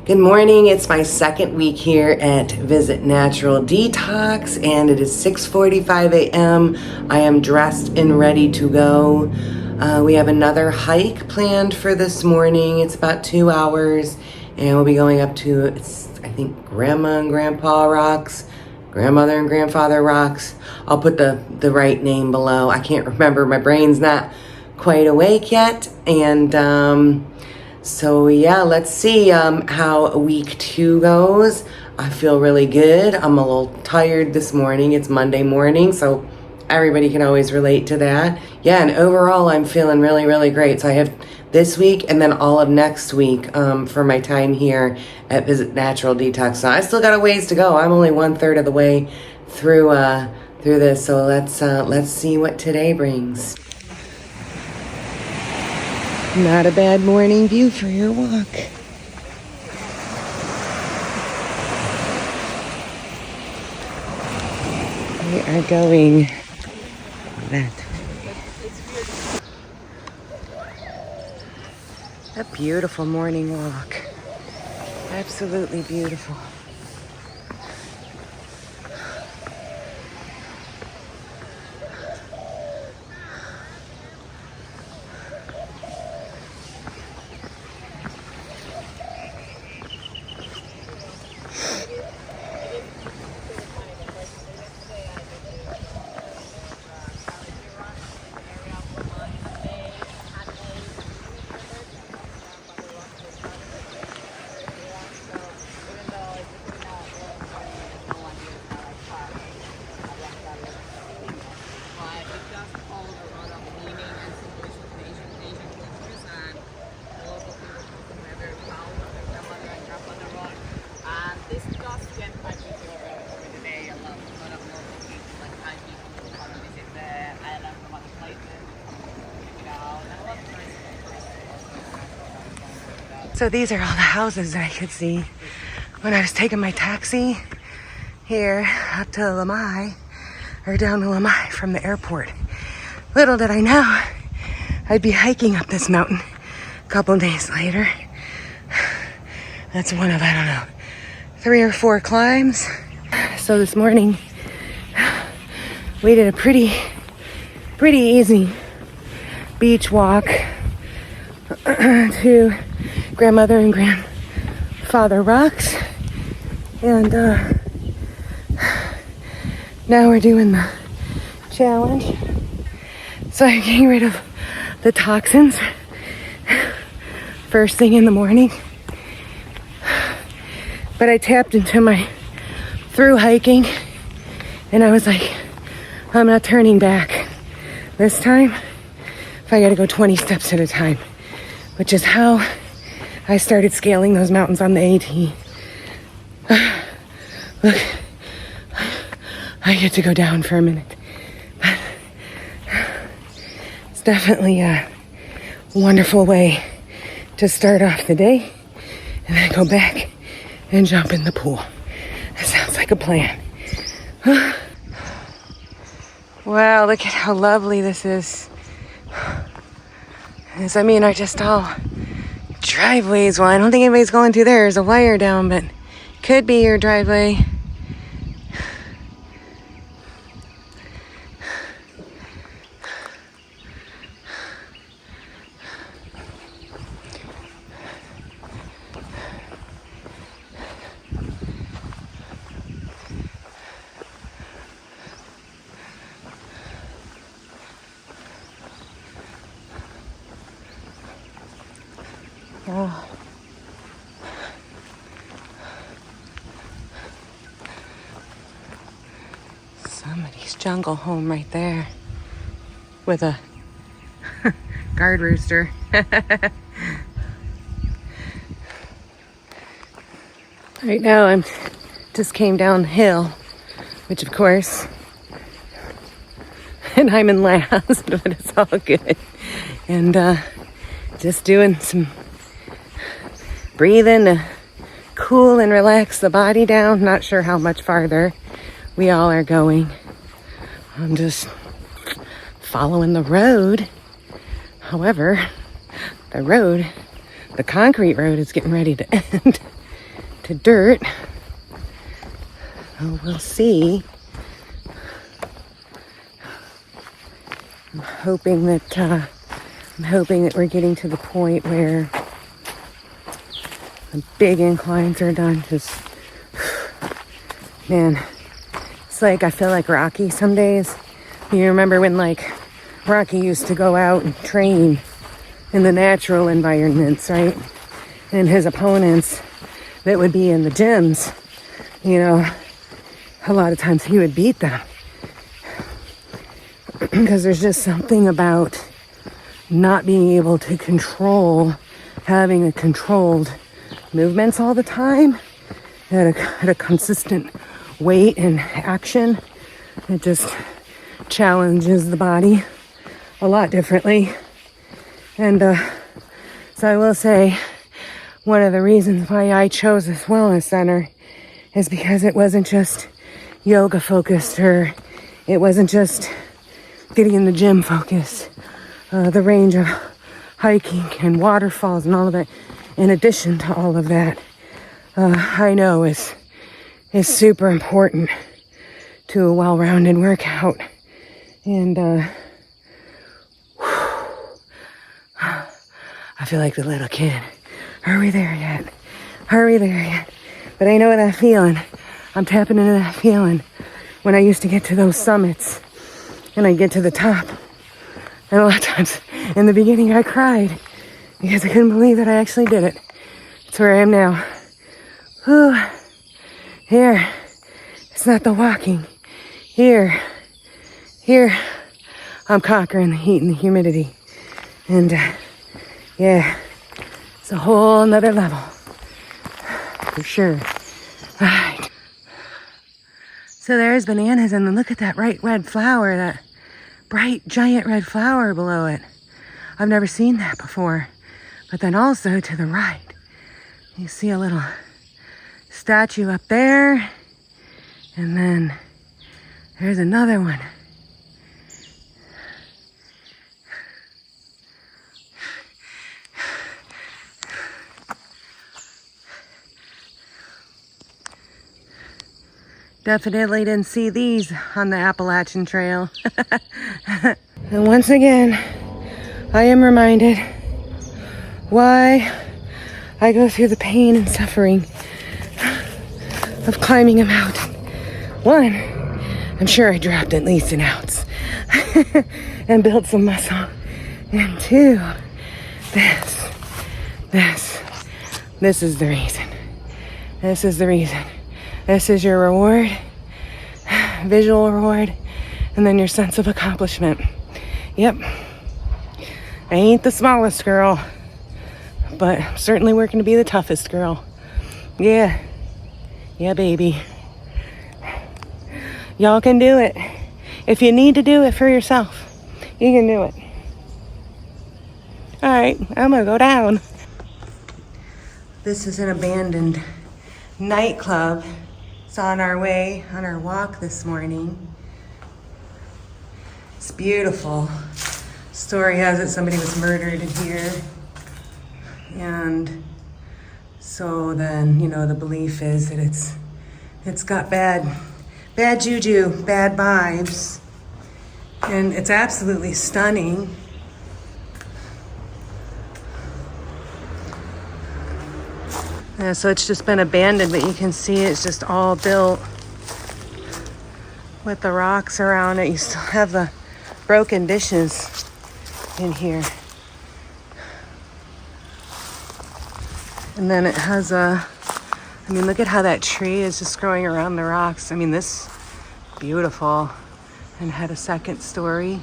Good morning. It's my second week here at Visit Natural Detox, and it is 6:45 a.m. I am dressed and ready to go. We have another hike planned for this morning. It's about 2 hours, and we'll be going up to, I think, Grandma and Grandpa Rocks, Grandmother and Grandfather Rocks. I'll put the right name below. I can't remember. My brain's not quite awake yet, and so yeah, let's see how week 2 goes. I feel really good. I'm a little tired this morning. It's Monday morning, so everybody can always relate to that. Yeah, and overall I'm feeling really, really great. So I have this week and then all of next week for my time here at Visit Natural Detox. So I still got a ways to go. I'm only 1/3 of the way through this. So let's see what today brings. Not a bad morning view for your walk. We are going that way. A beautiful morning walk. Absolutely beautiful. So these are all the houses that I could see when I was taking my taxi here up to Lamai, or down to Lamai from the airport. Little did I know I'd be hiking up this mountain a couple days later. That's one of, I don't know, 3 or 4 climbs. So this morning we did a pretty easy beach walk to Grandmother and Grandfather Rocks, and now we're doing the challenge. So I'm getting rid of the toxins first thing in the morning, but I tapped into my through hiking and I was like, I'm not turning back this time. If I gotta go 20 steps at a time, which is how I started scaling those mountains on the AT. Look, I get to go down for a minute. But it's definitely a wonderful way to start off the day and then go back and jump in the pool. That sounds like a plan. Wow, look at how lovely this is. Are just all driveways. Well, I don't think anybody's going through there. There's a wire down, but could be your driveway. Oh. Somebody's jungle home right there with a guard rooster. Right now I'm just came downhill, which of course, and I'm in last, but it's all good. And just doing some breathing to cool and relax the body down. Not sure how much farther we all are going. I'm just following the road. However, the concrete road is getting ready to end. to dirt. We'll see. I'm hoping that we're getting to the point where the big inclines are done. Just, man, it's like I feel like Rocky some days. You remember when like Rocky used to go out and train in the natural environments, right? And his opponents that would be in the gyms, you know, a lot of times he would beat them. Because there's just something about not being able to control, having a controlled movements all the time at a consistent weight and action. It just challenges the body a lot differently. And so I will say one of the reasons why I chose this wellness center is because it wasn't just yoga focused, or it wasn't just getting in the gym focused. The range of hiking and waterfalls and all of that, in addition to all of that, I know is super important to a well-rounded workout. And I feel like the little kid. Are we there yet? Are we there yet? But I know that feeling. I'm tapping into that feeling when I used to get to those summits and I get to the top. And a lot of times in the beginning I cried because I couldn't believe that I actually did it. It's where I am now. Whew. Here, it's not the walking. Here, I'm conquering the heat and the humidity. And yeah, it's a whole nother level. For sure. All right. So there's bananas, and then look at that bright red flower, that bright giant red flower below it. I've never seen that before. But then also to the right, you see a little statue up there, and then there's another one. Definitely didn't see these on the Appalachian Trail. And once again, I am reminded why I go through the pain and suffering of climbing a mountain. One, I'm sure I dropped at least an ounce and built some muscle. And two, this is the reason. This is the reason. This is your reward, visual reward, and then your sense of accomplishment. Yep. I ain't the smallest girl, but I'm certainly working to be the toughest girl. Yeah, baby. Y'all can do it. If you need to do it for yourself, you can do it. All right, I'm gonna go down. This is an abandoned nightclub. It's on our way, on our walk this morning. It's beautiful. Story has it somebody was murdered in here. And so then, you know, the belief is that it's got bad juju, bad vibes. And it's absolutely stunning. Yeah, so it's just been abandoned, but you can see it's just all built with the rocks around it. You still have the broken dishes in here. And then it has look at how that tree is just growing around the rocks. I mean, this beautiful, and had a second story.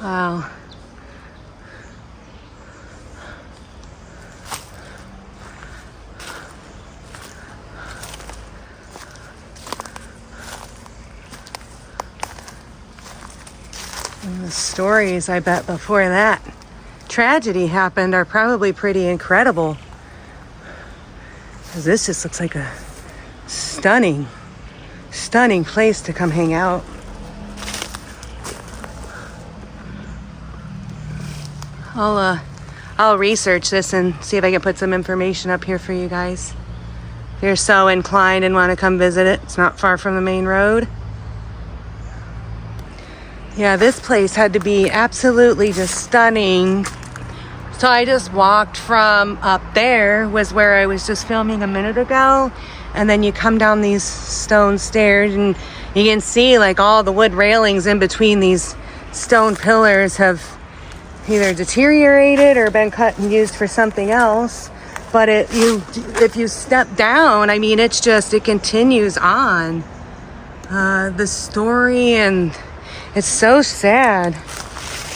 Wow. And the stories, I bet, before that tragedy happened are probably pretty incredible. Because this just looks like a stunning place to come hang out. I'll research this and see if I can put some information up here for you guys. If you're so inclined and want to come visit it, it's not far from the main road. Yeah, this place had to be absolutely just stunning. So I just walked from up there, was where I was just filming a minute ago. And then you come down these stone stairs and you can see like all the wood railings in between these stone pillars have either deteriorated or been cut and used for something else. But if you step down, I mean, it continues on. The story, and it's so sad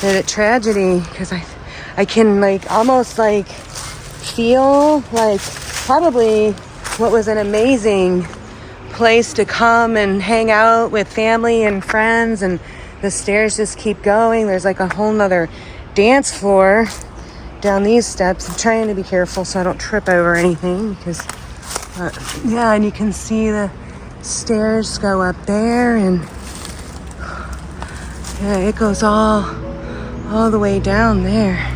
that it's tragedy, because I can like almost like feel like probably what was an amazing place to come and hang out with family and friends, and the stairs just keep going. There's like a whole nother dance floor down these steps. I'm trying to be careful so I don't trip over anything, because yeah, and you can see the stairs go up there, and yeah, it goes all the way down there.